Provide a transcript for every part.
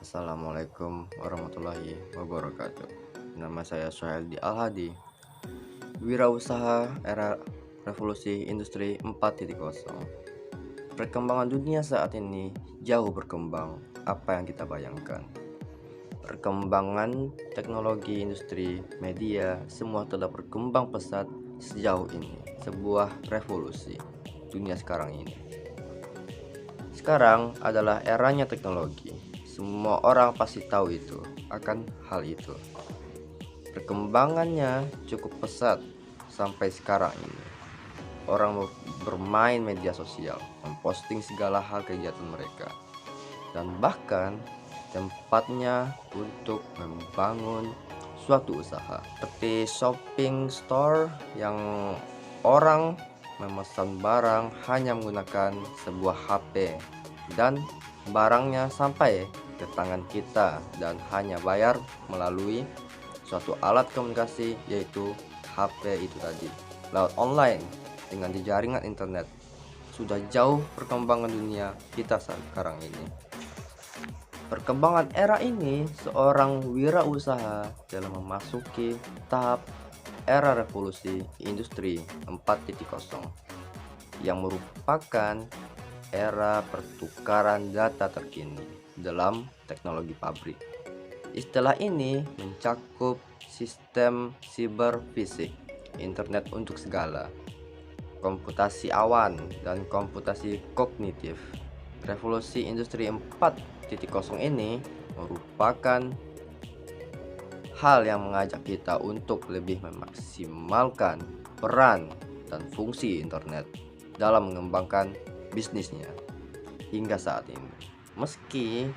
Assalamualaikum warahmatullahi wabarakatuh. Nama saya Suhaildi Al-Hadi. Wirausaha era revolusi industri 4.0. Perkembangan dunia saat ini jauh berkembang apa yang kita bayangkan. Perkembangan teknologi, industri, media, semua telah berkembang pesat sejauh ini. Sebuah revolusi dunia sekarang ini. Sekarang adalah eranya teknologi. Semua orang pasti tahu itu akan hal itu. Perkembangannya cukup pesat sampai sekarang ini. Orang bermain media sosial, memposting segala hal kegiatan mereka, dan bahkan tempatnya untuk membangun suatu usaha seperti shopping store yang orang memesan barang hanya menggunakan sebuah HP dan barangnya sampai ke tangan kita dan hanya bayar melalui suatu alat komunikasi yaitu HP itu tadi lewat online dengan jaringan internet. Sudah jauh perkembangan dunia kita sekarang ini. Perkembangan era ini seorang wirausaha dalam memasuki tahap era revolusi industri 4.0 yang merupakan era pertukaran data terkini dalam teknologi pabrik. Istilah ini mencakup sistem siberfisik, internet untuk segala, komputasi awan, dan komputasi kognitif. Revolusi industri 4.0 ini merupakan hal yang mengajak kita untuk lebih memaksimalkan peran dan fungsi internet dalam mengembangkan bisnisnya hingga saat ini. Meski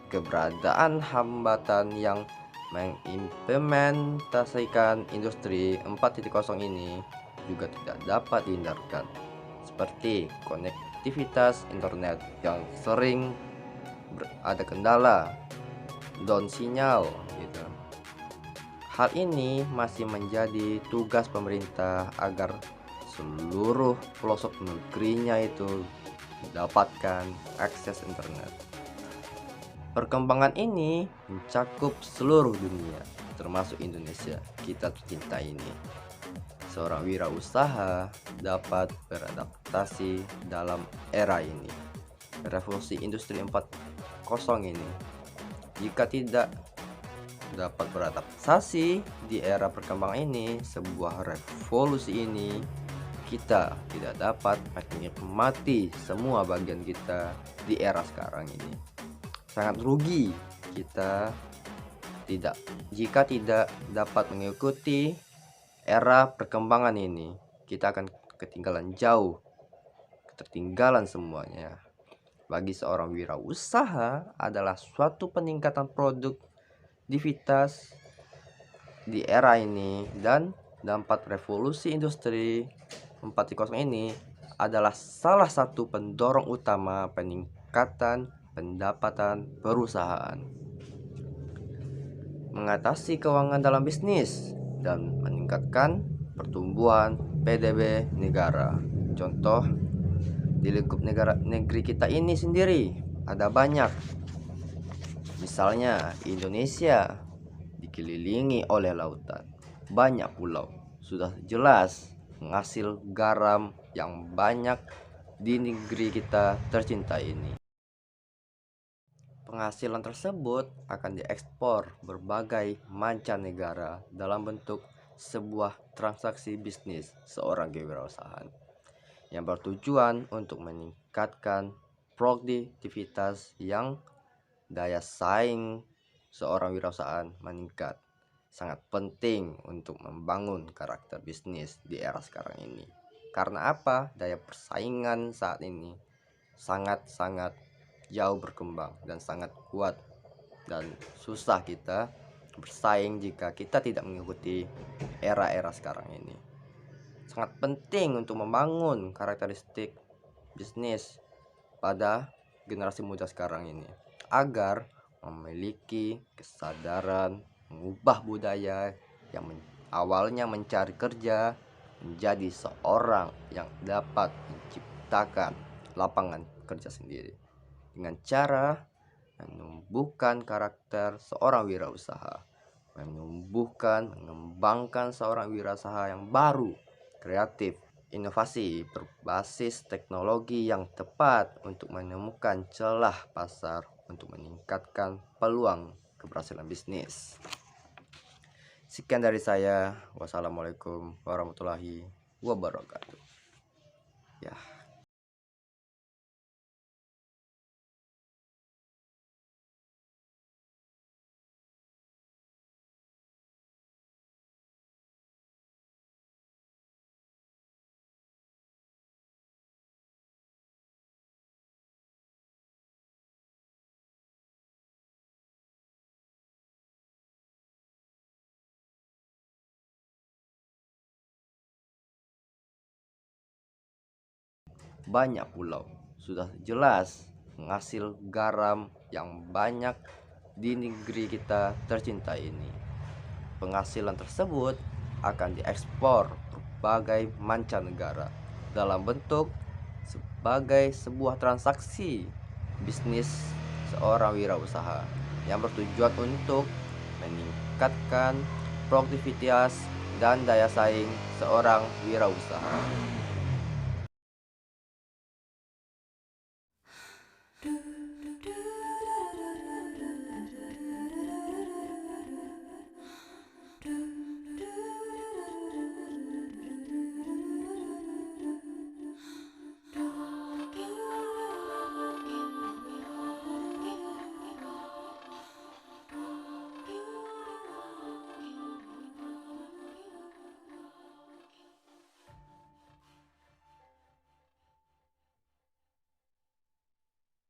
keberadaan hambatan yang mengimplementasikan industri 4.0 ini juga tidak dapat dihindarkan, seperti konektivitas internet yang sering ada kendala, down sinyal gitu. Hal ini masih menjadi tugas pemerintah agar seluruh pelosok negerinya itu mendapatkan akses internet. Perkembangan ini mencakup seluruh dunia, termasuk Indonesia, kita tercinta ini. Seorang wirausaha dapat beradaptasi dalam era ini, revolusi industri 4.0 ini. Jika tidak dapat beradaptasi di era perkembangan ini, sebuah revolusi ini, kita tidak dapat menikmati semua bagian kita di era sekarang ini. Sangat rugi kita jika tidak dapat mengikuti era perkembangan ini. Kita akan ketinggalan jauh, ketertinggalan semuanya. Bagi seorang wirausaha adalah suatu peningkatan produktivitas di era ini, dan dampak revolusi industri 4.0 ini adalah salah satu pendorong utama peningkatan pendapatan perusahaan, mengatasi keuangan dalam bisnis, dan meningkatkan pertumbuhan PDB negara. Contoh di lingkup negeri kita ini sendiri ada banyak. Misalnya Indonesia dikelilingi oleh lautan, banyak pulau, sudah jelas menghasil garam yang banyak di negeri kita tercinta ini. Penghasilan tersebut akan diekspor berbagai mancanegara dalam bentuk sebuah transaksi bisnis seorang kewirausahaan yang bertujuan untuk meningkatkan produktivitas yang daya saing seorang wirausahaan meningkat. Sangat penting untuk membangun karakter bisnis di era sekarang ini. Karena apa? Daya persaingan saat ini sangat-sangat jauh berkembang dan sangat kuat, dan susah kita bersaing jika kita tidak mengikuti era-era sekarang ini. Sangat penting untuk membangun karakteristik bisnis pada generasi muda sekarang ini agar memiliki kesadaran mengubah budaya yang awalnya mencari kerja menjadi seorang yang dapat menciptakan lapangan kerja sendiri dengan cara menumbuhkan karakter seorang wirausaha, mengembangkan seorang wirausaha yang baru, kreatif, inovasi berbasis teknologi yang tepat untuk menemukan celah pasar untuk meningkatkan peluang keberhasilan bisnis. Sekian dari saya. Wassalamualaikum warahmatullahi wabarakatuh. Ya. Banyak pulau sudah jelas menghasil garam yang banyak di negeri kita tercinta ini. Penghasilan tersebut akan diekspor berbagai mancanegara dalam bentuk sebagai sebuah transaksi bisnis seorang wirausaha yang bertujuan untuk meningkatkan produktivitas dan daya saing seorang wirausaha.